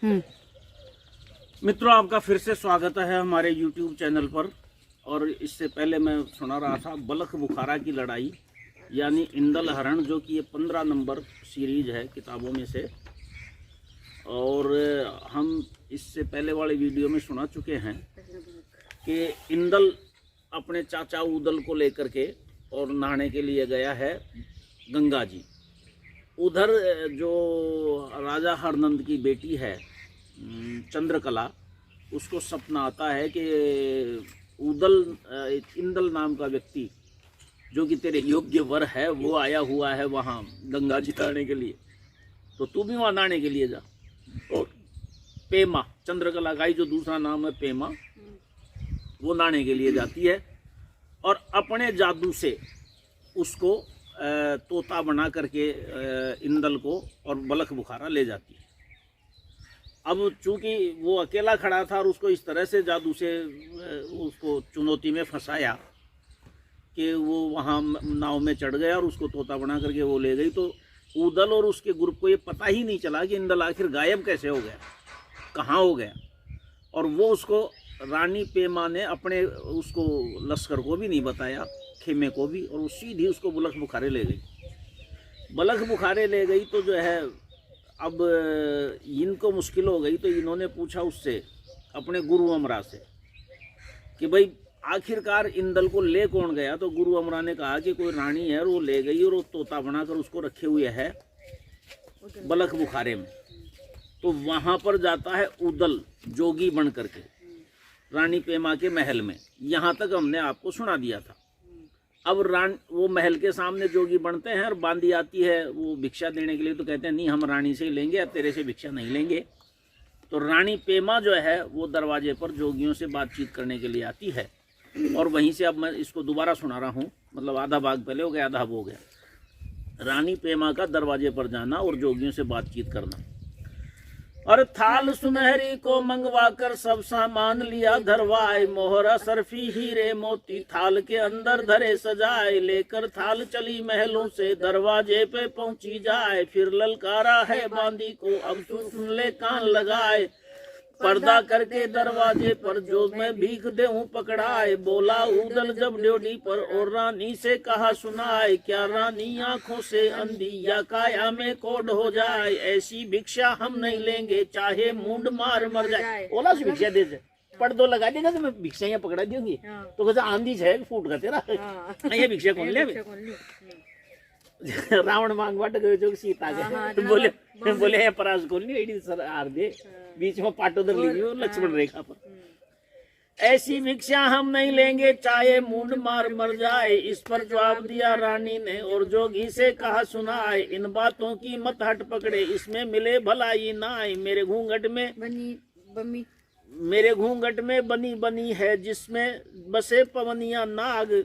मित्रों, आपका फिर से स्वागत है हमारे YouTube चैनल पर। और इससे पहले मैं सुना रहा था बलख बुखारा की लड़ाई, यानी इंदल हरण, जो कि ये 15 नंबर सीरीज है किताबों में से। और हम इससे पहले वाले वीडियो में सुना चुके हैं कि इंदल अपने चाचा उदल को लेकर के और नहाने के लिए गया है गंगा जी। उधर जो राजा हरनंद की बेटी है चंद्रकला, उसको सपना आता है कि इंदल नाम का व्यक्ति जो कि तेरे योग्य वर है वो आया हुआ है वहाँ गंगा जी नहाने के लिए, तो तू भी वहाँ नहाने के लिए जा। और पेमा, चंद्रकला का ही जो दूसरा नाम है पेमा, वो नहाने के लिए जाती है और अपने जादू से उसको तोता बना करके इंदल को और बलख बुखारा ले जाती है। अब चूंकि वो अकेला खड़ा था और उसको इस तरह से जादू से उसको चुनौती में फंसाया कि वो वहाँ नाव में चढ़ गया और उसको तोता बना करके वो ले गई, तो उदल और उसके ग्रुप को ये पता ही नहीं चला कि इंदल आखिर गायब कैसे हो गया, कहाँ हो गया। और वो उसको रानी पेमा ने अपने उसको लश्कर को भी नहीं बताया, खेमे को भी, और वो सीधी उसको बलख बुखारे ले गई। बलख बुखारे ले गई तो जो है अब इनको मुश्किल हो गई, तो इन्होंने पूछा उससे, अपने गुरु अमरा से, कि भाई आखिरकार इंदल को ले कौन गया। तो गुरु अमरा ने कहा कि कोई रानी है और वो ले गई और वो तोता बनाकर उसको रखे हुए है बलख बुखारे में। तो वहाँ पर जाता है उदल जोगी बन करके रानी पेमा के महल में। यहाँ तक हमने आपको सुना दिया था। अब वो महल के सामने जोगी बनते हैं और बांदी आती है वो भिक्षा देने के लिए, तो कहते हैं नहीं, हम रानी से ही लेंगे, अब तेरे से भिक्षा नहीं लेंगे। तो रानी पेमा जो है वो दरवाजे पर जोगियों से बातचीत करने के लिए आती है। और वहीं से अब मैं इसको दोबारा सुना रहा हूँ, मतलब आधा भाग पहले हो गया, आधा हो गया। रानी पेमा का दरवाजे पर जाना और जोगियों से बातचीत करना। और थाल सुनहरी को मंगवा कर सब सामान लिया धरवाए, मोहरा सरफी हीरे मोती थाल के अंदर धरे सजाए। लेकर थाल चली महलों से दरवाजे पे पहुंची जाए, फिर ललकारा है बांदी को अब सुन ले कान लगाए। पर्दा करके दरवाजे पर जो मैं भीख देऊं पकड़ाए, बोला उदल जब ड्योढ़ी पर और रानी से कहा सुनाए। क्या रानी आंखों से अंधी या काया में कोड हो जाए, ऐसी भिक्षा हम नहीं लेंगे चाहे मुंड मार मर जाए। बोला से भिक्षा दे, पर्दो लगा देगा तो मैं भिक्षा यहाँ पकड़ा दूंगी। तो कैसे आंधी है फूट का तेरा, ये भिक्षा कौन ले। रावण मांग बाट गए जो सीता गए, बोले पराज खोल नहीं सर आर दे, बीच में पाटोदर ली और लक्ष्मण रेखा पर। ऐसी भिक्षा हम नहीं लेंगे चाहे मुंड मार मर जाए। इस पर जवाब दिया रानी ने और जोगी से कहा सुनाए। इन बातों की मत हट पकड़े, इसमें मिले भलाई नाई। मेरे घूंघट में बनी बनी है जिसमें बसे पवनिया नाग।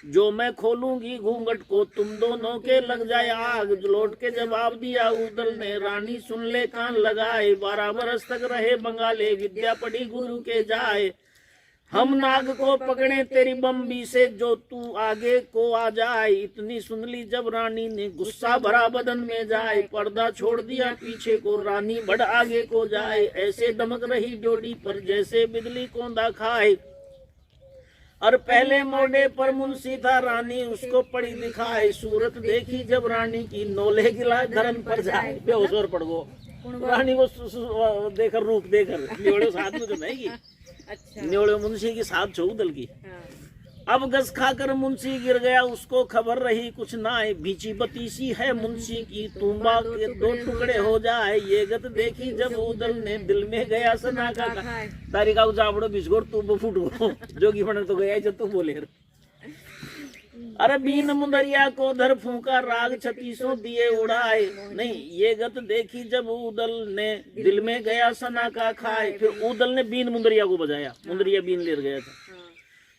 जो मैं खोलूंगी घूंघट को तुम दोनों के लग जाए आग। लौट के जवाब दिया उदल ने, रानी सुन ले कान लगाए। 12 बरस तक रहे बंगाले, विद्या पढ़ी गुरु के जाए। हम नाग को पकड़े तेरी बम्बी से, जो तू आगे को आ जाए। इतनी सुन ली जब रानी ने, गुस्सा भरा बदन में जाए। पर्दा छोड़ दिया पीछे को, रानी बढ़ आगे को जाए। ऐसे दमक रही ड्योढ़ी पर जैसे बिजली कोंदा खाए। और पहले मोड़े पर मुंशी था, रानी उसको पड़ी दिखाए। सूरत देखी जब रानी की, नोले गिला धरन पर जाए। बेहोश और पड़ गो रानी को देकर, रूप देकर। न्योड़े साथ में तो नहीं, न्योड़े मुंशी की साथ छो उदल की। अब गस खाकर मुंशी गिर गया, उसको खबर रही कुछ नाए। बीची बतीसी है मुंशी की, तुम्बा के 2 टुकड़े हो जाए। ये गत देखी जब उदल ने, दिल में गया सना का तारी का जावड़ो बिस्गोर तू फूट गो। जोगी बन तो गया जब तू बोले। अरे बीन मुंदरिया को धर फूका, राग 36 दिए उड़ाए। नहीं, ये गत देखी जब उदल ने, दिल में गया सना का खाए। फिर उदल ने बीन मुंदरिया को बजाया, मुंदरिया बीन ले गया था।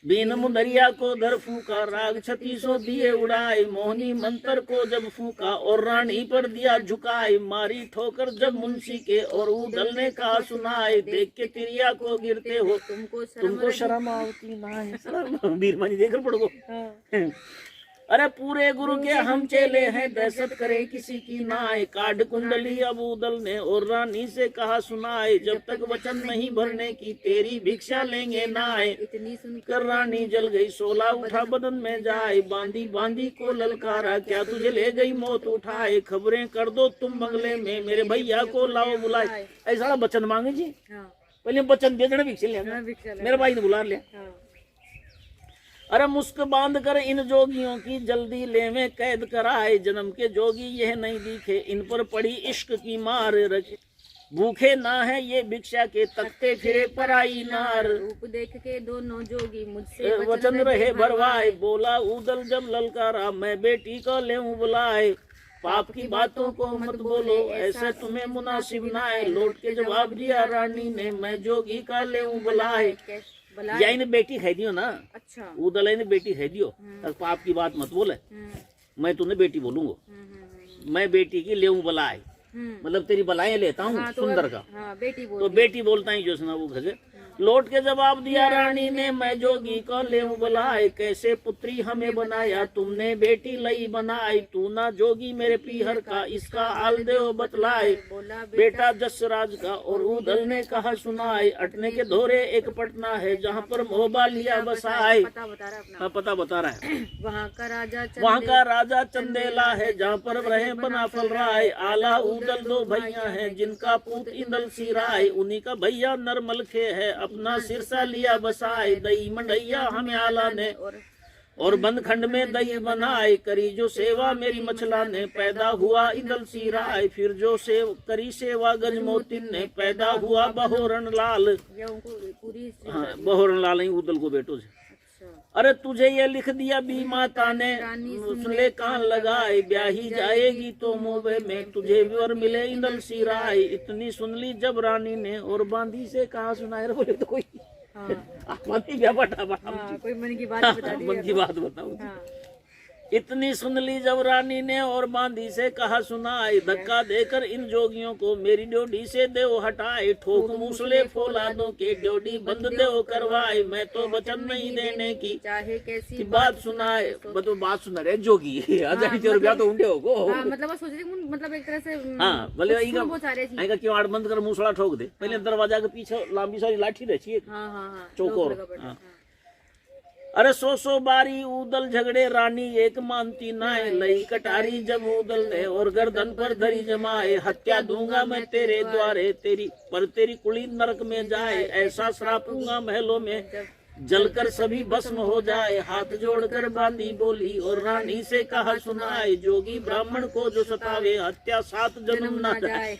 बीन मुंदरिया को धर फूका, राग 36 दिए उड़ाए। मोहनी मंत्र को जब फूका और रानी पर दिया झुकाए। मारी ठोकर जब मुंशी के और उदल ने कहा सुनाए। देख के तिरिया को गिरते हो तुमको शर्म आवती ना है। बीरमानी देखकर पड़ो। अरे पूरे गुरु के हम चेले हैं, दहशत करे किसी की ना आए। काढ़ कुंडली अब उदल ने और रानी से कहा सुनाए, जब तक वचन नहीं भरने की तेरी भिक्षा लेंगे ना आए। इतनी सुनकर कर रानी जल गई, सोला उठा बदन में जाए। बांधी बांधी को ललकारा, क्या तुझे ले गई मौत उठाए। खबरें कर दो तुम बंगले में, मेरे भैया को लाओ बुलाए। ऐसा वचन मांगे जी, हाँ पहले वचन दे देना, भिक्षा लिया, भिक्षा ले। मेरे भाई ने बुला लिया। हाँ अरे मुस्क बांध कर इन जोगियों की जल्दी ले में कैद कराए। जन्म के जोगी यह नहीं दिखे, इन पर पड़ी इश्क की मार। रखे भूखे ना है ये भिक्षा के, तकते फिरे पराई नार। रूप देख के दोनों जोगी मुझसे वचन रहे भरवाए, बोला उदल जब ललकारा, मैं बेटी को ले बुलाए। पाप की बातों को मत बोलो, ऐसा तुम्हें मुनासिब ना है। लौट के जवाब दिया रानी ने, मैं जोगी का ले बुलाए। या इन्हें बेटी कह दियो ना, अच्छा उदल ने बेटी कह दियो, पाप की बात मत बोले, मैं तुम्हें बेटी बोलूंगा। मैं बेटी की ले बुलाए, मतलब तेरी बलाएं लेता हूँ। हाँ, तो सुंदर का हाँ, बेटी बोल तो बेटी बोलता ही जोशना वो घसे। लौट के जवाब दिया रानी ने, मैं जोगी को ले बुलाए। कैसे पुत्री हमें बनाया तुमने, बेटी लई बनाई। तू ना जोगी मेरे पीहर का, इसका हाल देव बतलाए। बोला बेटा जसराज का और उदल ने कहा सुनाए। अटने के धोरे एक पटना है, जहाँ पर मोहबा लिया बसाए। पता बता रहा है अपना। हाँ पता बता रहा है। वहाँ का राजा वहाँ का राजा चंदेला है, जहाँ पर रहे बना फल राय। आला उदल दो भैया हैं, जिनका पूत इंदल सिराय। उन्हीं का भैया नरमलखे है, अपना सिरसा लिया बसाए। दही मंडैया हमें आला ने और बंद खंड में दही बनाए। करी जो सेवा मेरी मछला ने, पैदा हुआ इंदल सिराय। फिर जो करी सेवा गजमोतिन ने, पैदा हुआ बहोरन लाल। पूरी हाँ, बहोरन लाल ही उदल को बेटो से। अरे तुझे ये लिख दिया बी माता ने, सुन ले कान लगाए। ब्याही जाएगी तो मोबे में, तुझे वर मिले इंदल सिराय। इतनी सुन ली जब रानी ने और बांधी से कहा सुनाए। बोले तो कोई कोई मन की बात बता दी, मन की बात बताऊं। इतनी सुन ली जब रानी ने और बांधी से कहा सुनाए। धक्का देकर इन जोगियों को मेरी ड्योढ़ी से देव हटाए। ठोक मूसले फौलादों के ड्योढ़ी बंद देव करवाए। मैं तो वचन नहीं देने की चाहे कैसी बात सुनाए। मतलब बात सुना रहे जोगी, रुपया तो उंडे हो। मतलब सोच रही मतलब एक तरह से हाँ बोले क्यों आड़ बंद कर मूसला ठोक दे। पहले दरवाजा के पीछे लंबी सारी लाठी रहती है, चौकोर। अरे सो बारी उदल झगड़े, रानी एक मानती नाए। लई कटारी जब उदल ने और गर्दन पर धरी जमाए। हत्या दूंगा मैं तेरे द्वारे, तेरी कुली नरक में जाए। ऐसा श्रापूंगा महलों में, जलकर सभी भस्म हो जाए। हाथ जोड़कर बांधी बोली और रानी से कहा सुनाए। जोगी ब्राह्मण को जो सतावे, हत्या 7 जन्म ना जाए।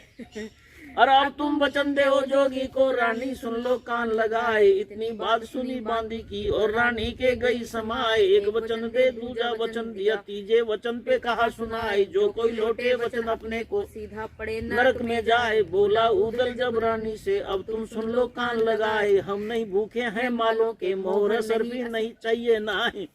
और अब तुम वचन दे हो जोगी को, रानी सुन लो कान लगाए। इतनी बात सुनी बांधी की और रानी के गई समाए। एक वचन दे दूजा वचन दिया, तीजे वचन पे कहा सुनाए। जो कोई लौटे वचन अपने को, सीधा पड़े नरक में जाए। बोला उदल जब रानी से, अब तुम सुन लो कान लगाए। हम नहीं भूखे हैं मालों के, मोहर सर भी नहीं चाहिए नाए।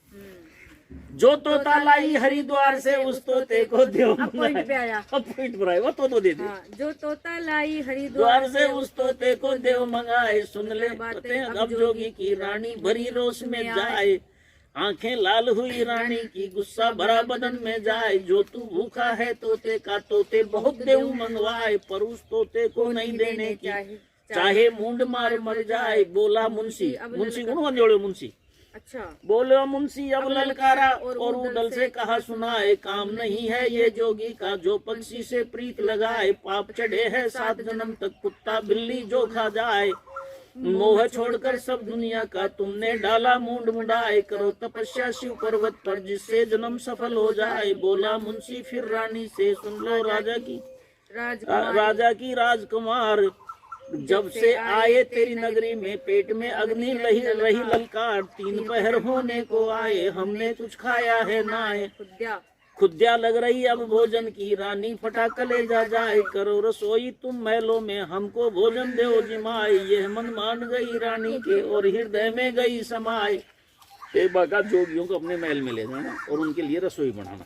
जो तोता लाई हरिद्वार से, उस तोते को देव पॉइंट पे आया। अब पॉइंट पर आया, वो तो दे दे। जो तोता लाई हरिद्वार से, उस तोते को देव मंगाए। सुन ले बातें अब जोगी की, रानी भरी रोष में जाए। आंखें लाल हुई रानी की, गुस्सा भरा बदन में जाए। जो तू भूखा है तोते का, तोते बहुत देव मंगवाए। पर उस तोते को नहीं देने की, चाहे मुंड मार मर जाए। बोला मुंशी गुण जोड़े मुंशी। अच्छा बोलो मुंशी अब ललकारा और उदल से कहा सुनाए। काम नहीं है ये जोगी का, जो पक्षी से प्रीत लगाए। पाप चढ़े है 7 जन्म तक, कुत्ता बिल्ली जो खा जाए। मोह छोड़कर सब दुनिया का, तुमने डाला मुंड मुंडाए। करो तपस्या शिव पर्वत पर, जिससे जन्म सफल हो जाए। बोला मुंशी फिर रानी से, सुन लो राजा की राजकुमार। जब से आए तेरी नगरी में, पेट में अग्नि रही ललकार। 3 पहर होने को आए, हमने कुछ खाया है नाए। खुद्या लग रही अब भोजन की, रानी फटा कलेजा जाए। करो रसोई तुम महलों में, हमको भोजन दो जिमाए। यह मन मान गई रानी के और हृदय में गई समाए। पेमा का जोगियों को अपने महल में ले जाना और उनके लिए रसोई बनाना।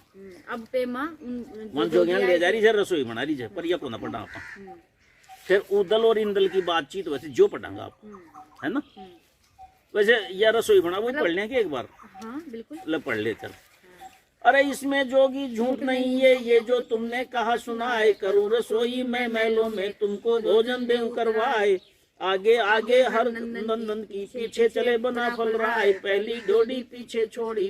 अब पेमा मन जोगियां ले जा रही है, रसोई बना रही है, पर यह को ना पढ़ा। फिर उदल और इंदल की बातचीत वैसे जो पढ़ांगा आप, है ना। वैसे यह रसोई बना वो पढ़ लें कि एक बार। हाँ, बिल्कुल ले पढ़ ले चल। अरे इसमें जोगी झूठ नहीं है, ये जो तुमने कहा सुना है, करूँ रसोई मैं महलों में, तुमको भोजन देव करवाए। आगे आगे हर नंदन की, पीछे चले बना फल राय। पहली डोडी पीछे छोड़ी,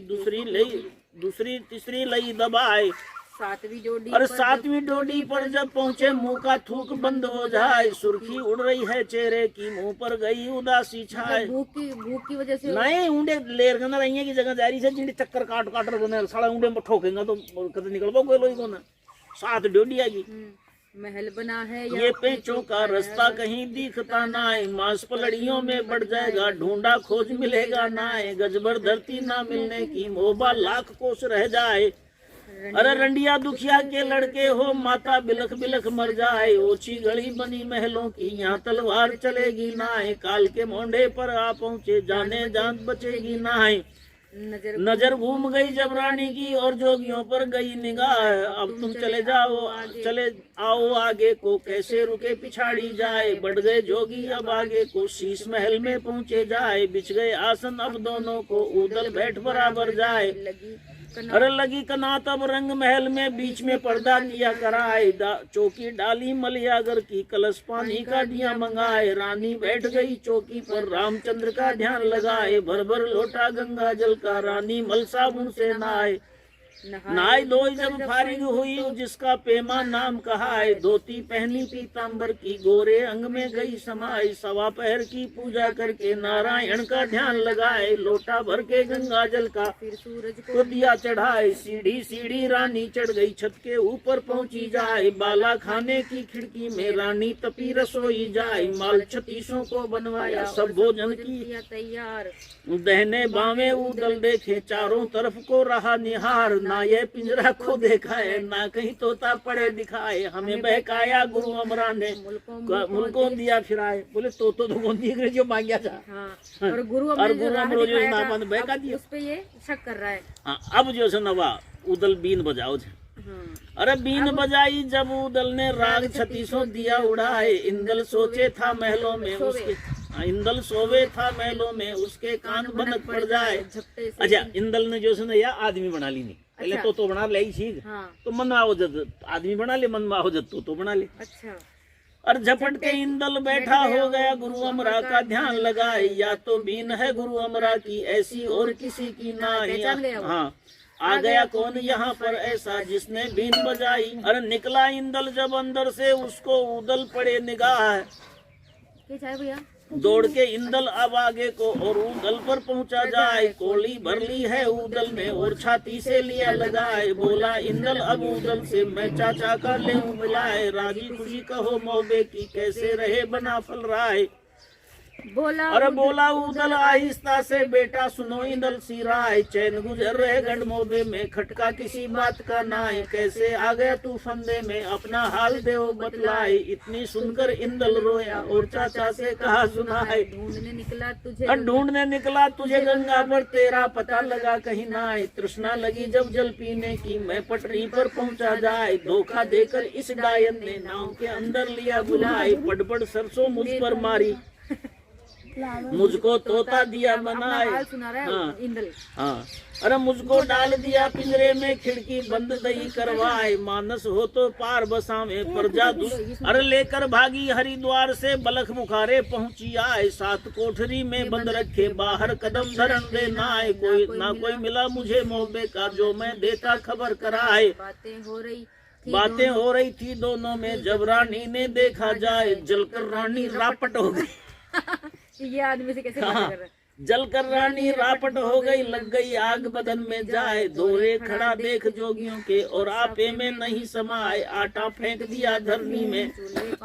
दूसरी तीसरी लई दबाए। सातवीं डोडी अरे सातवीं डोडी पर जब पहुँचे, मुंह का थूक बंद हो जाए। सुर्खी उड़ रही है चेहरे की, मुंह पर गई उदासी छाए। भूख की वजह से नहीं ऊंडे लेर गना रही है की जगह जारी से जिंडी चक्कर काट काट रहे साला ऊंडे में ठोकेगा तो कद निकल पाओगे लोग को ना। 7 डोडी आएगी। महल बना है ये पेचों का रास्ता कहीं दिखता ना है, मांस पलड़ियों में बढ़ जाएगा, ढूंढा खोज मिलेगा ना है। गजबर धरती ना मिलने की, मोबा लाख कोस रह जाए। अरे रंडिया दुखिया के लड़के हो, माता बिलख बिलख मर जाए। ओछी गली बनी महलों की, यहाँ तलवार चलेगी ना है। काल के मोंढे पर आ पहुँचे, जाने जान बचेगी ना है। नजर घूम गई जब रानी की, और जोगियों पर गई निगाह। अब तुम चले आओ आगे को, कैसे रुके पिछाड़ी जाए। बढ़ गए जोगी अब आगे को, शीश महल में पहुँचे जाए। बिछ गए आसन अब दोनों को, उदल बैठ बराबर जाए। अरे लगी कना तब रंग महल में, बीच में पर्दा दिया कराए। चौकी डाली मलियागर की, कलश पानी का दिया मंगाए। रानी बैठ गई चौकी पर, रामचंद्र का ध्यान लगाए। भर भर लोटा गंगा जल का, रानी मल साबुन से नहाए। नहाई धोई जब फारिग हुई, जिसका पेमा नाम कहा है। धोती पहनी पीताम्बर की, गोरे अंग में गई समाई। सवा पहर की पूजा करके, नारायण का ध्यान लगाए। लोटा भर के गंगा जल का, फिर सूरज को दिया चढ़ाए। सीढ़ी सीढ़ी रानी चढ़ गई, छत के ऊपर पहुंची जाए। बाला खाने की खिड़की में, रानी तपी रसोई जाए। माल 36 को बनवाया, सब भोजन की तैयार। दहने बावे उदल देखे, चारों तरफ को रहा निहार। ना ये पिंजरा को देखा है, ना कहीं तोता पड़े दिखाए। हमें बहकाया गुरु अमरा ने, मुल्कों दिया फिराए। बोले तो गोंदी जो मांगा था। हाँ। और गुरु अमरो जो नापन बहका दिया, उस पे ये शक कर रहा है। हाँ, अब जो है नवा उदल बीन बजाओ। अरे बीन बजाई जब उदल ने, राग 36 दिया उड़ाए। इंदल सोचे था महलों में उसके, इंदल सोवे था महलों में, उसके कान बनक पड़ जाए। अच्छा इंदल ने जो है ना या आदमी बना ली नहीं, पहले अच्छा। तो बना ले ठीक। हाँ। तो मन में आओ जब आदमी बना ले, मन में आओ जब तो बना ले। अच्छा। और झपट के इंदल बैठा हो गया, गुरु अमरा का ध्यान लगाए। या तो बीन है गुरु अमरा की, ऐसी और किसी की नहीं। हाँ आ गया कौन यहाँ पर ऐसा, जिसने बीन बजाई। अरे निकला इंदल जब अंदर से, उसको उदल पड़े निगाह। भैया दौड़ के इंदल अब आगे को, और उदल पर पहुंचा जाए। कोली भर ली है उदल में, और छाती से लिया लगाए। बोला इंदल अब उदल से, मैं चाचा का ले मिलाए। राजी खुशी कहो मोबे की, कैसे रहे बना फल राय। अरे बोला उदल आहिस्ता से, बेटा सुनो इंदल सी राय। चैन गुजर रहे गढ़ मोबे में, खटका किसी बात का नाय। कैसे आ गया तू फंदे में, अपना हाल देव बतलाए। इतनी सुनकर इंदल रोया, और चाचा से कहा सुना है। ढूंढने निकला तुझे गंगा पर, तेरा पता लगा कहीं नाय। तृष्णा लगी जब जल पीने की, मैं पटरी पर पहुंचा जाए। धोखा देकर इस डायन ने, नाव के अंदर लिया बुलाए। पड़ सरसों मुझ पर मारी, मुझको तोता दिया बनाए। हाँ अरे मुझको डाल दिया पिंजरे में, खिड़की बंद दई करवाए। मानस हो तो पार बसावे, प्रजा अरे लेकर भागी हरिद्वार से, बलख बुखारे पहुंची आए। 7 कोठरी में बंद रखे, बाहर कदम धरन दे ना आए। कोई मिला मुझे मोहबे का, जो मैं देता खबर कराए। बातें हो रही थी दोनों में, जब रानी ने देखा जाए। जलकर रानी रापट हो गई। ये आदमी से कैसे बात कर रहा है? जलकर रानी रापट हो गई, लग गई आग बदन में जाए। दोरे खड़ा देख जोगियों के, और आपे में नहीं समाए। आटा फेंक दिया धरनी में, चूल्हे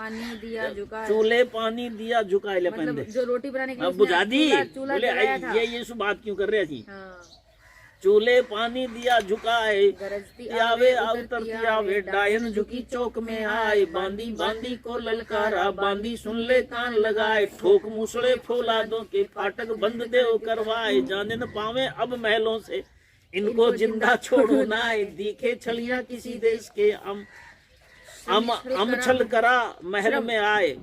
पानी दिया झुकाए। ले मतलब जो रोटी बनाने के लिए बुझा दी। बोले ये बात क्यों कर रहे थी। चूल्हे पानी दिया झुकाए। आवे अवतरती आवे, डायन झुकी चौक में आए। बांदी को ललकारा, बांदी सुन ले कान लगाए। ठोक मुसड़े फौलादों के, फाटक बंद देव करवाए। जाने न पावे अब महलों से, इनको जिंदा छोड़ो नाए। दिखे छलियां किसी देश के, अम छल करा महल में आए।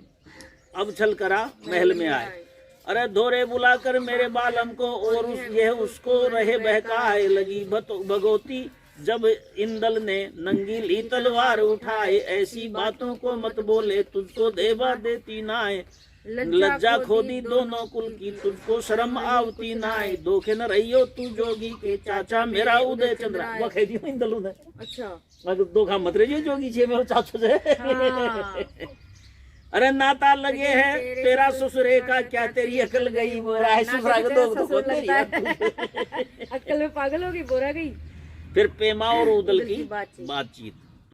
अब छल करा महल में आए। अरे धोरे बुलाकर मेरे बालम को, और यह उसको रहे बहकाए। लगी भगोती जब इंदल ने नंगीली तलवार उठाए, ऐसी बातों को मत बोले, तुझको देवा देती नाए। लज्जा खोदी दोनों कुल की, तुझको शर्म आवती नाए। धोखे न रहियो तू जोगी के चाचा, मेरा उदय चंद्रा। वो कह दियो इंदल ने, अच्छा अगर धोखा मत रहियो जोगी छे मेरे चाचो से। हाँ। अरे नाता लगे है तेरा ससुरे का, क्या तेरी अकल गई बोरा है ससुरा का दो ससुर लगता है। अक्ल में पागल होगी, बोरा गई। फिर पेमा और उदल की बातचीत। बातचीत